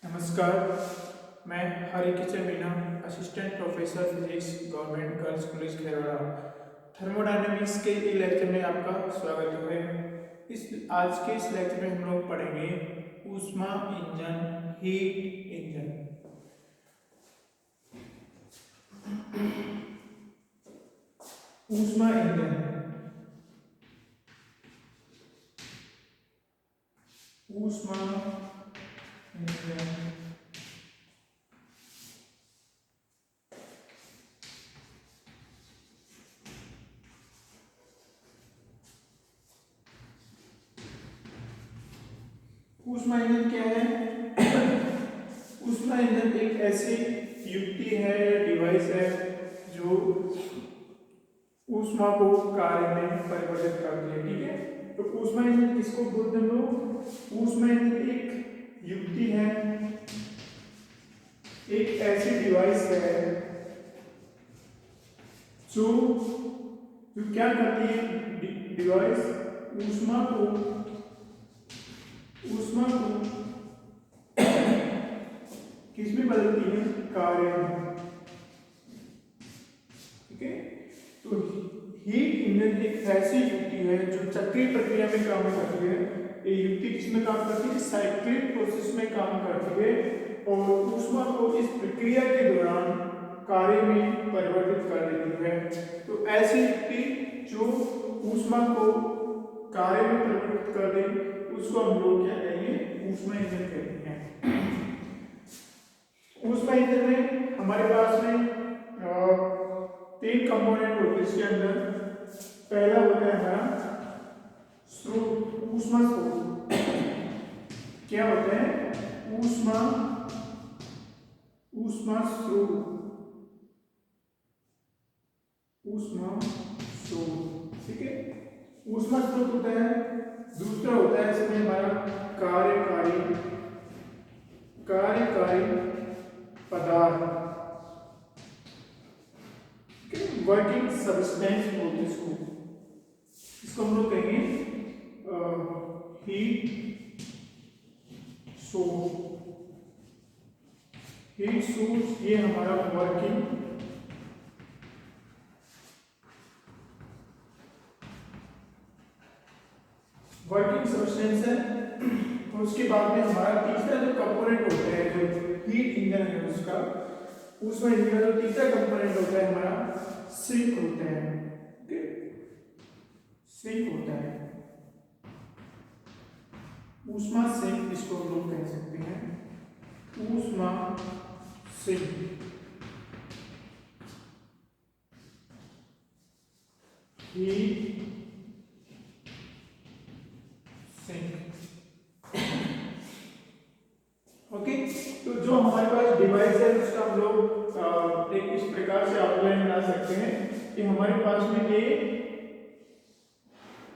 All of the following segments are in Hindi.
नमस्कार, मैं Harikishan Meena, assistant professor physics, government girls college Kherwara, thermodynamics के ई लेक्चर में आपका स्वागत है। आज के इस लेक्चर में हम लोग पढ़ेंगे ऊष्मा इंजन, हीट इंजन। ऊष्मा इंजन, ऊष्मा इंजन ऊष्मा इंजन क्या है? ऊष्मा इंजन एक ऐसी युक्ति है या डिवाइस है जो ऊष्मा को कार्य में परिवर्तित करती है। ठीक है, तो ऊष्मा इंजन किसको बोलते हैं लोग? ऊष्मा इंजन एक युक्ति है, एक ऐसी डिवाइस है जो जो क्या करती है? डिवाइस ऊष्मा को किसमें बदलती है? कार्य में। ठीक है, तो हीट इंजन एक ऐसी युक्ति है जो चक्रीय प्रक्रिया में काम करती है। ये युक्ति किसमें काम करती है? साइक्लिक प्रोसेस में काम करती है और ऊष्मा को इस प्रक्रिया के दौरान कार्य में परिवर्तित कर देती है। तो ऐसी युक्ति जो ऊष्मा को कार्य में परिवर्तित कर दे उसको हम लोग क्या कहेंगे? ऊष्मा इंजन कहते हैं। ऊष्मा इंजन में हमारे पास में तीन कंपोनेंट होते हैं इसके अंदर। पहला होता है हमारा स्रोत, ऊष्मा स्रोत। क्या होता है? ऊष्मा स्रोत, ऊष्मा स्रोत। ठीक है, ऊष्मा स्रोत होता है। दूसरा होता है इसमें हमारा कार्यकारी पदार्थ, वर्किंग सब्सटेंस बोलते हैं इसको हम लोग कहेंगे हीट सोर्स। ये हमारा वर्किंग सब्सटेंस है। और उसके बाद में हमारा तीसरा जो कंपोनेंट होता है, जो हीट इंजन है उसका, उसमें इंजन जो तीसरा कंपोनेंट होता है हमारा सिंक होता है। सिंक होता है, ऊष्मा सिंक इसको हम लोग कह सकते हैं। ऊष्मा सिंक, हीट सिंक। ओके, तो जो हमारे पास डिवाइस है उसका हम लोग एक इस प्रकार से आउटलाइन बना सकते हैं कि हमारे पास में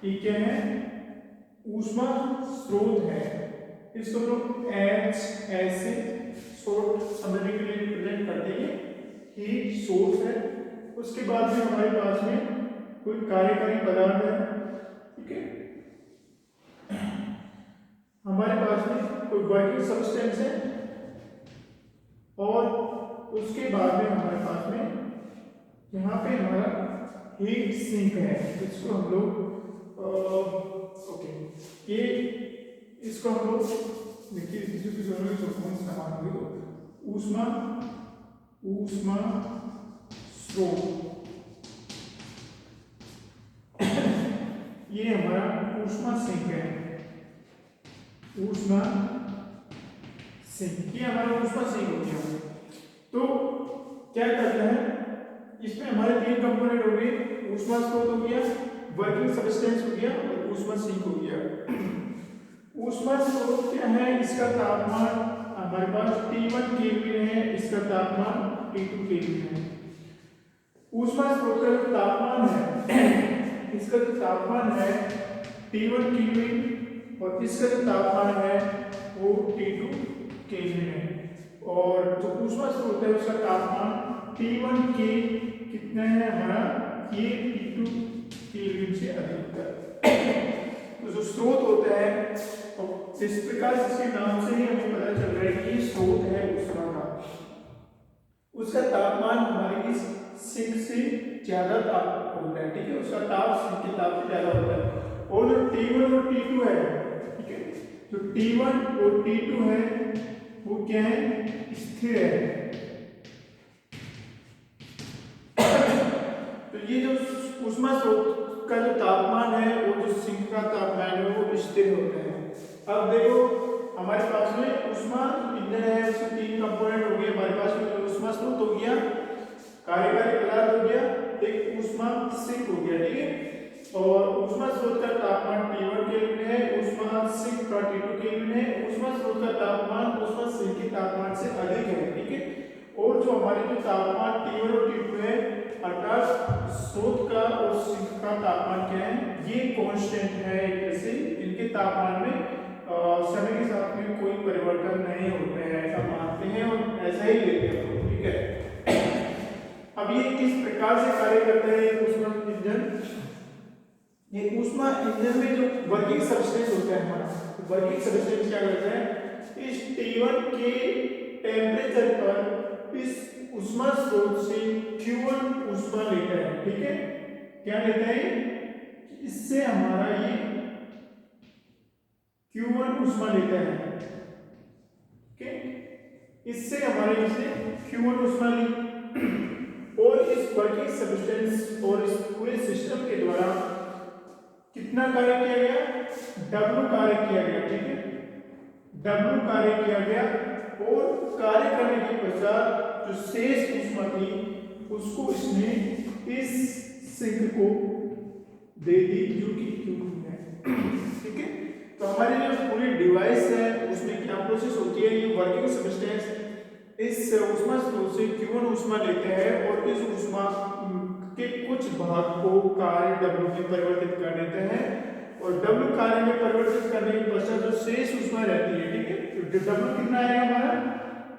ये क्या है? ऊष्मा स्रोत है। इसको हम लोग एच ऐसे शॉर्ट समझने के लिए रिप्रेजेंट करते हैं। हीट सोर्स है। उसके बाद में हमारे पास में कोई कार्यकारी पदार्थ है। ठीक है, हमारे पास में कोई वर्किंग सब्सटेंस है और उसके बाद में हमारे पास में यहाँ पे हमारा हीट सिंक है। इसको हम लोग ये इसको हम लोग देखिए समान होगी। ऊष्मा स्रोत ये हमारा ऊष्मा सिंक है। ऊष्मा सिंक, ये हमारा ऊष्मा सिंक हो गया। तो क्या करता है? इसमें हमारे तीन कंपोनेंट हो गए। ऊष्मा स्रोत हो गया, वर्किंग सब्सटेंस हो गया और ऊष्मा सिंक हो गया। ऊष्मा स्रोत क्या है? इसका तापमान हमारे पास T1 केल्विन है, इसका तापमान T2 केल्विन है। ऊष्मा स्रोत का जो तापमान है इसका जो तापमान है T1 केल्विन और इसका जो तापमान है वो T2 केल्विन है। और जो ऊष्मा स्रोत है उसका तापमान T1 के कितना है हमारा? ये T2 केल्विन से अधिक है। तो जो स्रोत होता है इस प्रकार से इसके नाम से ही हमें पता चल रहा है कि स्रोत है ऊष्मा का, उसका तापमान हमारे इस सिंक से ज्यादा ताप होता है, ठीक है, उसका ताप सिंक के ताप से ज्यादा होता है। और जो T1 और T2 है, ठीक है, जो T1 और T2 है वो क्या है, स्थिर है। तो ये जो ऊष्मा स्रोत का जो तापमान है और जो सिंक का तापमान है वो स्थिर होते हैं। अब देखो हमारे पास में ऊष्मा इंजन है, उसके तीन कंपोनेंट हो गए हमारे पास में, ऊष्मा स्रोत हो गया, कार्यकारी पदार्थ हो गया, एक ऊष्मा सिंक हो गया, ठीक है। और ऊष्मा स्रोत का तापमान T1 केल्विन है, ऊष्मा सिंक का T2 केल्विन है। ऊष्मा स्रोत का तापमान ऊष्मा सिंक के तापमान से अधिक है, ठीक है। और जो हमारे जो तापमान T1 और T2 है, अर्थात स्रोत का और सिंक का तापमान क्या है, ये कांस्टेंट है, जैसे इनके तापमान में समय के साथ में कोई परिवर्तन नहीं होते हैं, ऐसा मानते हैं और ऐसा ही लेते हैं, ठीक है। अब ये किस प्रकार से कार्य करता है ये ऊष्मा इंजन? ये ऊष्मा इंजन में जो वर्किंग सब्सटेंस होता है हमारा, वर्किंग सब्सटेंस क्या करता है, इस T1 के टेम्परेचर पर इस ऊष्मा स्रोत से Q1 ऊष्मा लेता है, ठीक है। क्या लेता है, इससे हमारा ये Q1 ऊष्मा लेता है, ठीक है, इससे हमारे इसे Q1 ऊष्मा ली। और इस वर्किंग सब्सटेंस और इस पूरे सिस्टम के द्वारा कितना कार्य किया गया, W कार्य किया गया, ठीक है, W कार्य किया गया। और कार्य करने के पश्चात जो शेष ऊष्मा थी उसको इसने इस सिंक को दे दी, जो कि Q2 है, ठीक है। तो हमारी जो पूरी डिवाइस है उसमें क्या प्रोसेस होती है, ये वर्किंग सब्सटेंस इस ऊष्मा स्रोत से Q1 ऊष्मा लेते हैं और इस ऊष्मा के कुछ भाग को कार्य W में परिवर्तित कर देते हैं। और W कार्य में परिवर्तित करने के पश्चात जो शेष ऊष्मा रहती है, ठीक है, तो W कितना आएगा हमारा,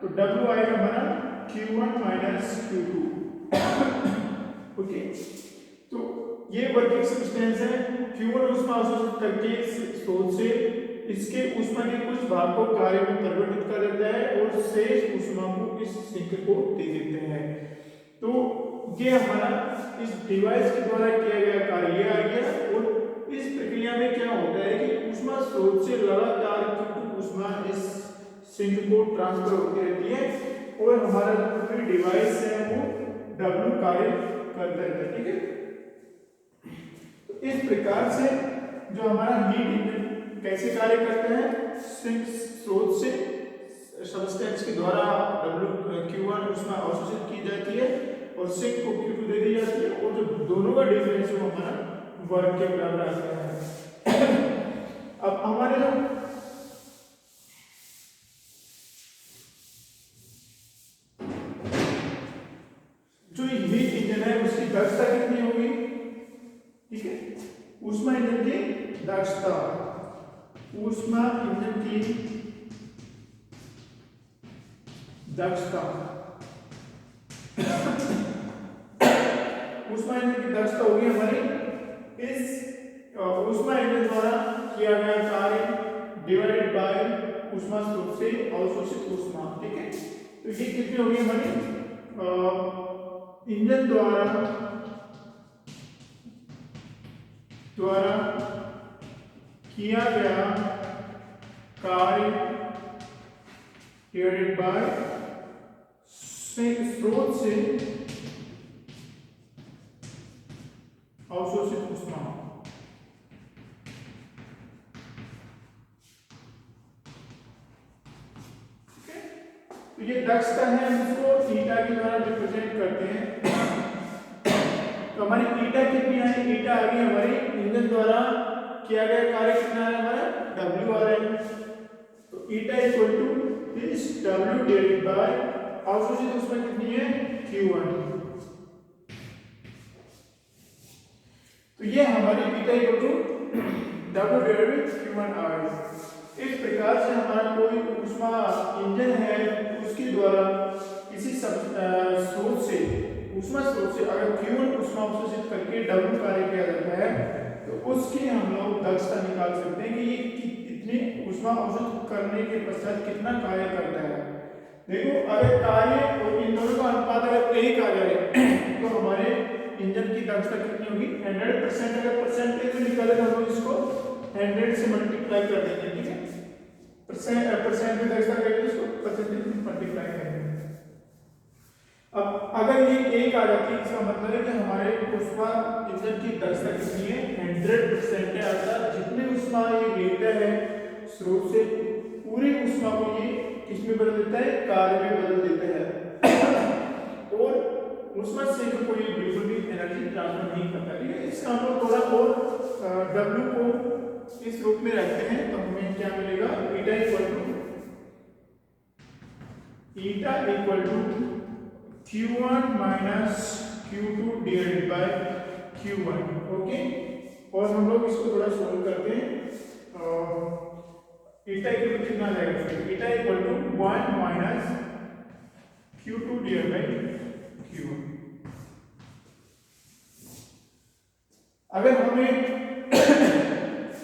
तो W आएगा हमारा Q1 माइनस Q2, ओके। तो ये वर्किंग सब्सटेंस है, Q1 ऊष्मा अवशोषित करके स्रोत से इसके ऊष्मा के कुछ भाग को कार्य में परिवर्तित कर देता है और शेष ऊष्मा को इस सिंक को दे देते हैं। तो ये हमारा इस डिवाइस के द्वारा किया गया कार्य आ गया। और इस प्रक्रिया में क्या होता है कि ऊष्मा स्रोत से लगातार Q2 ऊष्मा इस सिंक को ट्रांसफर होती रहती है और हमारा जो पूरी डिवाइस है वो W कार्य करता रहता है, ठीक है। तो इस प्रकार से जो हमारा हीट इंजन कैसे कार्य करते हैं, सिंक स्रोत से सब्सटेंस के द्वारा Q1 ऊष्मा अवशोषित की जाती है और सिंक को Q2 दे दी जाती है और जो दोनों का डिफरेंस है वो हमारा वर्क के बराबर आता है। अब हमारे जो हीट इंजन है उसकी दक्षता कितनी होगी, ठीक है, ऊष्मा इंजन की दक्षता, ऊष्मा इंजन की दक्षता, ऊष्मा इंजन की दक्षता होगी हमारी इस ऊष्मा इंजन द्वारा किया गया कार्य डिवाइडेड बाय ऊष्मा स्रोत से अवशोषित ऊष्मा, ठीक है। तो ये कितनी होगी हमारी इंजन द्वारा किया गया कार्य डिवाइडेड बाय स्रोत से अवशोषित ऊष्मा, ठीक है। तो ये दक्षता है, हम इसको ईटा के द्वारा रिप्रेजेंट करते हैं। तो हमारी ईटा कितनी आई, ईटा आ गई हमारी इंजन द्वारा किया गया कार्य कितना है हमारा W आ रहा है। तो ईटा इक्वल टू इस W डिवाइडेड बाय अवशोषित ऊष्मा कितनी है Q1। तो ये हमारी eta equal to W divided by Q1 आ गई। इस प्रकार से हमारा कोई ऊष्मा इंजन है उसके द्वारा किसी स्रोत से ऊष्मा स्रोत से अगर Q1 ऊष्मा अवशोषित करके W कार्य किया जाता है तो उसकी हम लोग दक्षता निकाल सकते हैं कि ये कितनी ऊष्मा अवशोषित करने के पश्चात कितना कार्य करता है। देखो अगर कार्य और इन दोनों का अनुपात अगर एक आ जाए तो हमारे इंजन की दक्षता कितनी होगी 100%। अगर परसेंटेज में निकाले तो हम इसको 100 से मल्टीप्लाई कर देंगे, ठीक है। परसेंट में दक्षता करेंगे इसको परसेंटेज में मल्टीप्लाई करेंगे। अब अगर ये एक आ जाती है इसका मतलब है कि हमारे ऊष्मा इंजन की दक्षता कितनी है 100% है। अर्थात जितने ऊष्मा ये लेता है स्रोत से पूरी ऊष्मा को ये किसमें बदल देता है, कार्य में बदल देता है और ऊष्मा सिंक को ये बिल्कुल भी एनर्जी ट्रांसफर नहीं करता, ठीक है। इसका हम लोग थोड़ा और W को इस रूप में रखते हैं तो हमें क्या मिलेगा, eta equal to Q1 minus Q2 divided by Q1, okay. और हम लोग इसको थोड़ा सोल्व करते हैं। ईटा इक्वल टू कितना आ जाएगा, फिर eta equal to 1 minus Q2 divided by Q1। अगर हमें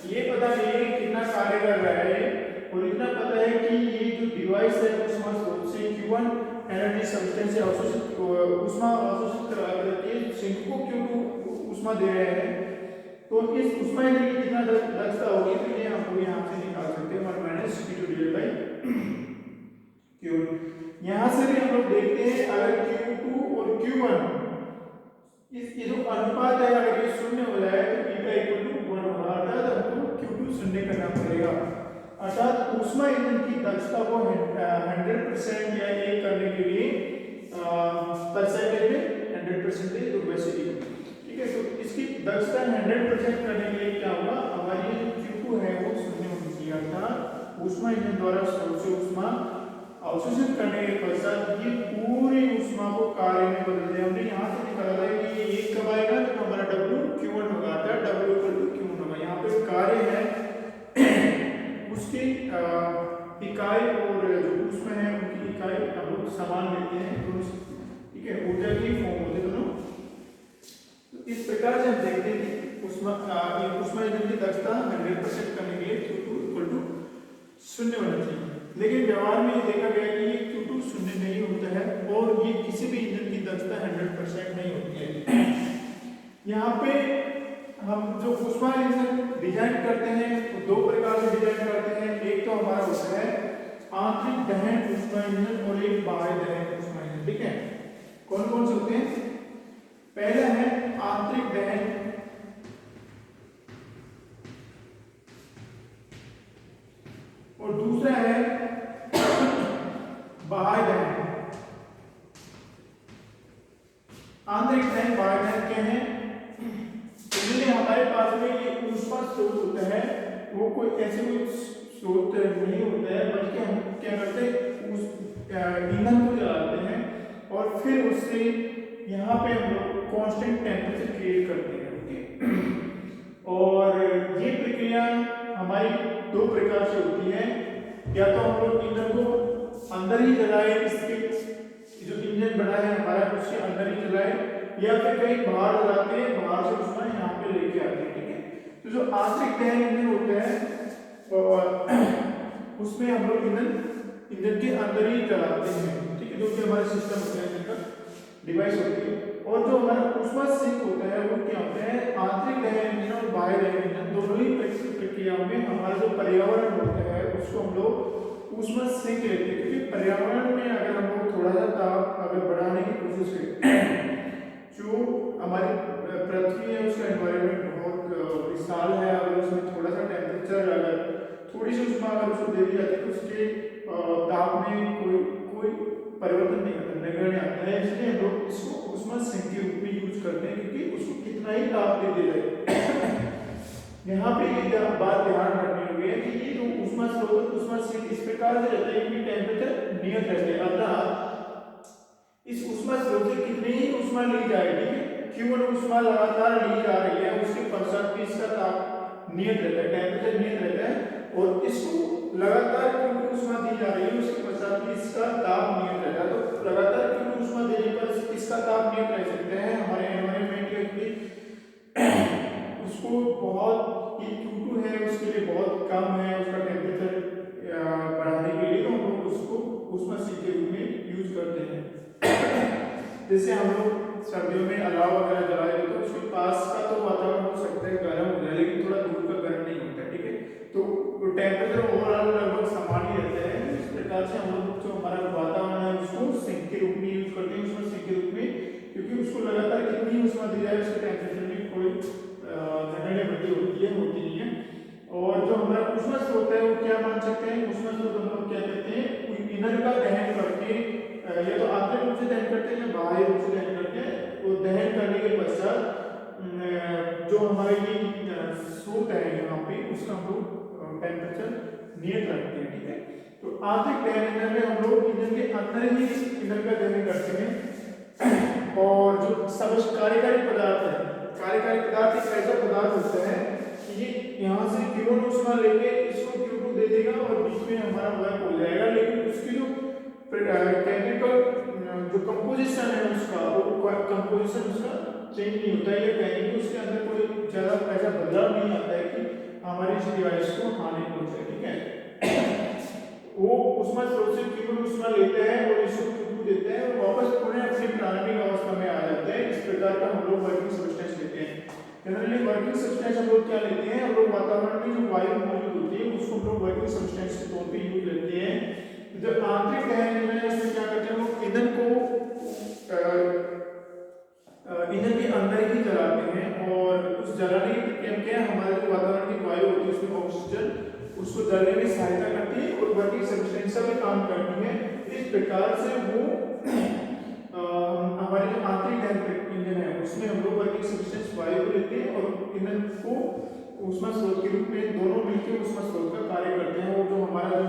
ये पता नहीं है कितना कार्य कर रहा है और इतना पता है कि ये जो डिवाइस है ऊष्मा स्रोत से Q1 एनर्जी सब्सटेंस से अवशोषित ऊष्मा अवशोषित करके सिंक को Q2 ऊष्मा दे रहे हैं, तो इस ऊष्मा इंजन की कितना दक्षता होगी तो ये हम लोग यहाँ से निकाल सकते हैं 1 minus Q2 divided by Q1। यहाँ से भी हम लोग देखते हैं अगर Q2 और Q1 ये जो अनुपात है अगर ये शून्य हो जाए तो ईटा इक्वल टू 1 होगा, अर्थात हमको Q2 शून्य करना पड़ेगा। अर्थात ऊष्मा इंजन की दक्षता को 100% या एक करने के लिए परसेंटेज में 100% वैसे, ठीक है। तो इसकी दक्षता 100% करने के लिए क्या होगा, हमारी जो Q2 है वो शून्य होनी चाहिए, अर्थात ऊष्मा इंजन द्वारा स्रोत से ऊष्मा अवशोषित करने के पश्चात ये पूरी ऊष्मा को कार्य में बदल दे। हमने यहाँ से निकाला है कि ये एक कब आएगा तो हमारा W Q1 होगा, अर्थात W इक्वल टू Q1 होगा। यहाँ पे कार्य है उसकी इकाई और जो ऊष्मा है उनकी इकाई हम लोग समान लेते हैं दोनों, ठीक है, ऊर्जा की फॉर्म होते दोनों। तो इस प्रकार से हम देखते हैं कि ऊष्मा इंजन की दक्षता 100% करने के लिए Q2 इक्वल टू शून्य होना चाहिए। लेकिन व्यवहार में ये देखा गया कि ये Q2 शून्य नहीं होता है और ये किसी भी इंजन की दक्षता 100% नहीं होती है। यहाँ पे हम जो ऊष्मा इंजन डिजाइन करते हैं तो दो प्रकार से डिजाइन करते हैं। एक तो हमारा होता है आंतरिक दहन ऊष्मा इंजन और एक बाह्य दहन ऊष्मा इंजन, ठीक है। कौन कौन से होते हैं, पहला है आंतरिक दहन और दूसरा है बाह्य दहन। आंतरिक दहन बाह्य दहन क्या है, इसलिए हमारे पास में ये ऊष्मा स्रोत होता है वो कोई ऐसे कोई स्रोत नहीं होता है, बल्कि हम क्या करते हैं उस ईंधन को जलाते हैं और फिर उससे यहाँ पे हम लोग कांस्टेंट टेम्परेचर क्रिएट करते हैं, ओके। और ये प्रक्रिया हमारी दो प्रकार से होती है, या तो हम लोग ईंधन को अंदर ही जलाए, इसके जो इंजन बना है हमारा उसके अंदर ही जलाए, या फिर कहीं बाहर जलाते हैं, बाहर से ऊष्मा यहाँ पे लेके आते हैं, ठीक है। तो जो आंतरिक दहन इंजन होता है और उसमें हम लोग इंजन के अंदर ही जलाते हैं, ठीक है, जो कि हमारा सिस्टम होता है, जिनका डिवाइस होती है। और जो हमारा ऊष्मा सिंक होता है वो क्या होता है, आंतरिक दहन इंजन और बाह्य दहन इंजन दोनों ही प्रक्रियाओं में हमारा जो पर्यावरण होता है उसको हम लोग ऊष्मा सिंक लेते हैं, क्योंकि पर्यावरण में अगर हम लोग थोड़ा सा ताप अगर बढ़ाने की कोशिश करें, जो हमारी पृथ्वी है उसका एनवायरनमेंट बहुत विशाल है, अगर उसमें थोड़ा सा टेम्परेचर अगर थोड़ी सी ऊष्मा अगर उसको दे दी जाती है तो उसके ताप में कोई परिवर्तन नहीं आता, नगण्य आता है। इसलिए हम लोग इसको ऊष्मा सिंक के रूप में यूज करते हैं, क्योंकि उसको कितना ही ताप दे दे जाए। यहाँ पे ये बात ध्यान रखनी होगी कि ये जो ऊष्मा स्रोत ऊष्मा सिंक इस प्रकार से रहता है कि टेम्परेचर नियत रहता है, अर्थात इस ऊष्मा स्रोत से कितनी ही ऊष्मा ली जाए, ठीक है, Q1 ऊष्मा लगातार ली जा रही है, उसके पश्चात भी इसका ताप नियत रहता है, टेम्परेचर नियत रहता है, और इसको लगातार Q2 ऊष्मा दी जा रही है, उसके पश्चात भी इसका ताप नियत रहता है। तो लगातार Q2 ऊष्मा देने पर इसका ताप नियत रह सकते हैं हमारे एनवायरनमेंट के, उसको बहुत ये Q2 है उसके लिए बहुत कम है, उसका टेम्परेचर ओवरऑल लगभग समान ही रहता है। इस प्रकार से हम लोग जो हमारा वातावरण है उसको सिंक के रूप में यूज करते हैं, उसमें सिंक के रूप में, क्योंकि उसको लगातार कितनी ऊष्मा दी जाए उसके टेम्परेचर में कोई झगड़े होती नहीं है। और जो हमारा ऊष्मा स्रोत है वो क्या मान सकते हैं, ऊष्मा स्रोत हम लोग क्या कहते हैं, ईंधन का दहन करके या तो आंतरिक रूप से दहन करते हैं या बाह्य रूप से दहन करते हैं। वो दहन करने के पश्चात जो हमारे ये स्रोत है यहाँ पे उसका हम लोग टेम्परेचर नियत रखते हैं, ठीक है। तो आंतरिक दहन ईंधन में हम लोग ईंधन के अंदर ही ईंधन का दहन करते हैं। और जो सब कार्यकारी पदार्थ है, कार्यकारी पदार्थ एक ऐसा पदार्थ होता है कि ये यहाँ से Q1 ऊष्मा लेके इसको Q2 दे देगा और बीच में हमारा वर्क हो जाएगा, लेकिन उसकी जो केमिकल जो कंपोजिशन है उसका, वो कंपोजिशन उसका चेंज नहीं होता है। ये कहेंगे कि उसके अंदर कोई ज्यादा ऐसा बदलाव नहीं आता है कि हमारी इस डिवाइस को हानि पहुंचे, ठीक है। वो ऊष्मा स्रोत से Q1 ऊष्मा लेते हैं और इसको Q2 देते हैं और वापस पुनः अपनी प्रारंभिक अवस्था में आ जाते हैं। इस प्रकार का हम लोग वर्किंग सब्सटेंस लेते हैं। जनरली वर्किंग सब्सटेंस हम लोग क्या लेते हैं, हम लोग वातावरण में जो वायु मौजूद होती है उसको हम लोग वर्किंग सब्सटेंस के तौर पे यूज लेते हैं। जब आंतरिक दहन में उसमें क्या करते हैं, हम लोग ईंधन को ईंधन के अंदर ही जलाते हैं और उस जलाने की प्रक्रिया क्या है, हमारे जो वातावरण की वायु होती है उसमें ऑक्सीजन उसको जलने में सहायता करती है और वर्किंग सब्सटेंस का भी काम करती है। इस प्रकार से वो हमारे जो आंतरिक दहन इंजन है उसमें हम लोग वर्किंग सब्सटेंस वायु को लेते हैं और ईंधन को ऊष्मा स्रोत के रूप में दोनों मिलकर ऊष्मा स्रोत का कार्य करते हैं। वो जो हमारा जो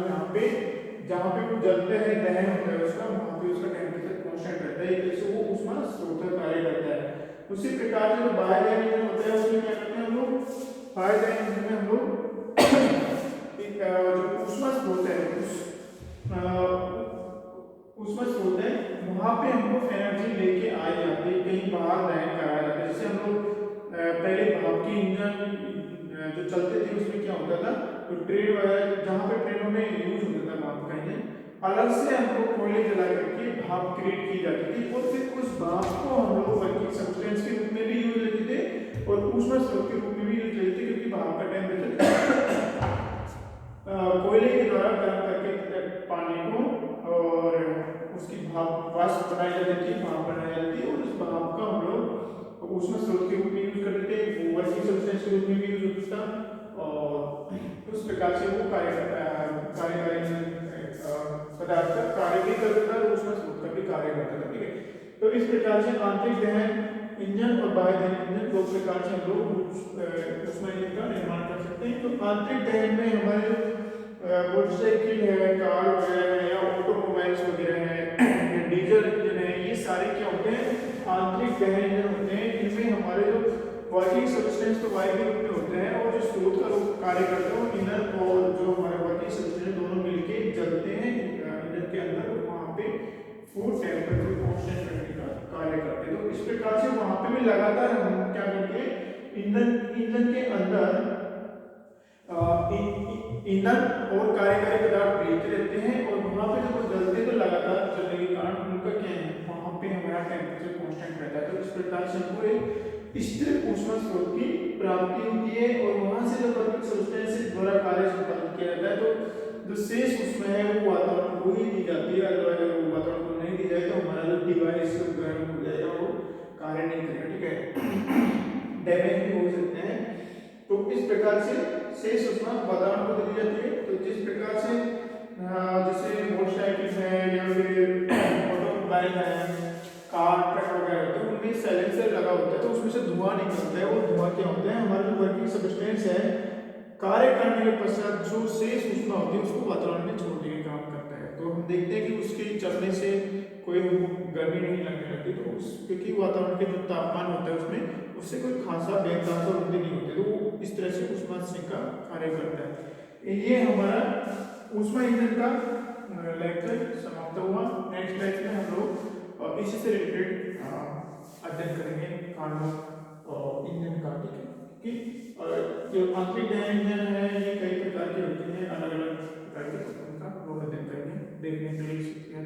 जहाँ पे वो जलते हैं दहन होता है उसका, वहाँ पे उसका टेम्परेचर कांस्टेंट रहता है, इससे वो ऊष्मा स्रोत का कार्य करता है। उसी प्रकार से जो बाह्य दहन इंजन होता है उसमें क्या करते हैं हम लोग, बाह्य दहन इंजन में हम लोग जो ऊष्मा स्रोत है ऊष्मा स्रोत है वहाँ पे हमको एनर्जी लेके आए जाते हैं, कहीं बाहर दहन कराया जाता है। जैसे हम लोग पहले भाप के इंजन जो चलते थे उसमें क्या होता था, तो ट्रेन वगैरह जहाँ पे ट्रेनों में यूज होता था भाप का इंजन, अलग से हम लोग कोयले जला करके भाप क्रिएट की जाती थी और फिर उस भाप को हम लोग वर्किंग सब्सटेंस के रूप में भी यूज लेते थे और ऊष्मा स्रोत के रूप में भी यूज लेते थे, क्योंकि भाप का टेम्परेचर कोयले के द्वारा गर्म करके पानी को और उसकी भाप वाष्प बनाई जाती थी, भाप बनाई जाती है और उस भाप का हम लोग ऊष्मा स्रोत के रूप में यूज करते थे, वो वर्किंग सब्सटेंस के रूप में भी यूज होता था और उस प्रकार से वो कार्यकारी पदार्थ का कार्य भी करता था और ऊष्मा स्रोत का भी कार्य करता था, ठीक है। तो इस प्रकार से आंतरिक दहन इंजन और बाह्य दहन इंजन दो प्रकार से हम लोग ऊष्मा इंजन का निर्माण कर सकते हैं। तो आंतरिक दहन में हमारे मोटरसाइकिल है, कार वगैरह है या ऑटोमोबाइल्स वगैरह है, डीजल इंजन है, ये सारे क्या होते हैं, आंतरिक दहन इंजन होते हैं। इनमें हमारे जो वर्किंग सब्सटेंस तो वायु के रूप में होते हैं और जो स्रोत का कार्य करते हैं वो ईंधन और जो हमारे वर्किंग सब्सटेंस दोनों मिलके जलते हैं इंजन के अंदर, वहाँ पे फूड टेम्परेचर कांस्टेंट रखने का कार्य करते हैं। तो इस प्रकार से वहाँ पे भी लगातार हम क्या करते हैं, ईंधन के अंदर ईंधन और कार्यकारी पदार्थ भेजते रहते हैं और वहाँ पे जब वो जलते हैं तो लगातार जलने के कारण उनका क्या है, वहाँ पे हमारा टेम्परेचर कांस्टेंट रहता है। तो इस प्रकार से हमको एक स्थिर ऊष्मा स्रोत की प्राप्ति होती है और वहाँ से जब वर्किंग सब्सटेंस द्वारा कार्य संपादित किया जाता है तो जो शेष ऊष्मा है वो वातावरण को ही दी जाती है, अदरवाइज अगर वातावरण को नहीं दी जाए तो हमारा जो डिवाइस गर्म हो जाएगा, वो कार्य नहीं करेगा, ठीक है, डैमेज भी हो सकते हैं। तो इस प्रकार से शेष ऊष्मा वातावरण को दी जाती है। तो जिस प्रकार से जैसे मोटरसाइकिल है या फिर ऑटोमोबाइल है, कार ट्रक वगैरह होते हैं, उनमें साइलेंसर लगा होता है तो उसमें से धुआं निकलता है। वो धुआं क्या होता है, हमारा जो वर्किंग सब्सटेंस है कार्य करने के पश्चात जो शेष ऊष्मा होती है उसको वातावरण में छोड़ने का काम करता है। तो हम देखते हैं कि उसके चलने से कोई गर्मी नहीं लगने लगती, तो क्योंकि वातावरण के जो तापमान होता है उसमें उससे कोई खासा बेखासा वृद्धि नहीं होती, तो वो इस तरह से ऊष्मा सिंक का कार्य करता है। ये हमारा ऊष्मा इंजन का लेक्चर समाप्त हुआ। नेक्स्ट लेक्चर में हम लोग इसी से रिलेटेड अध्ययन करेंगे कार्बन इंजन का, ठीक है। कि जो आंतरिक दहन इंजन है ये कई प्रकार के होते हैं, अलग अलग प्रकार के, उनका लोग अध्ययन करेंगे। देखने के लिए शुक्रिया।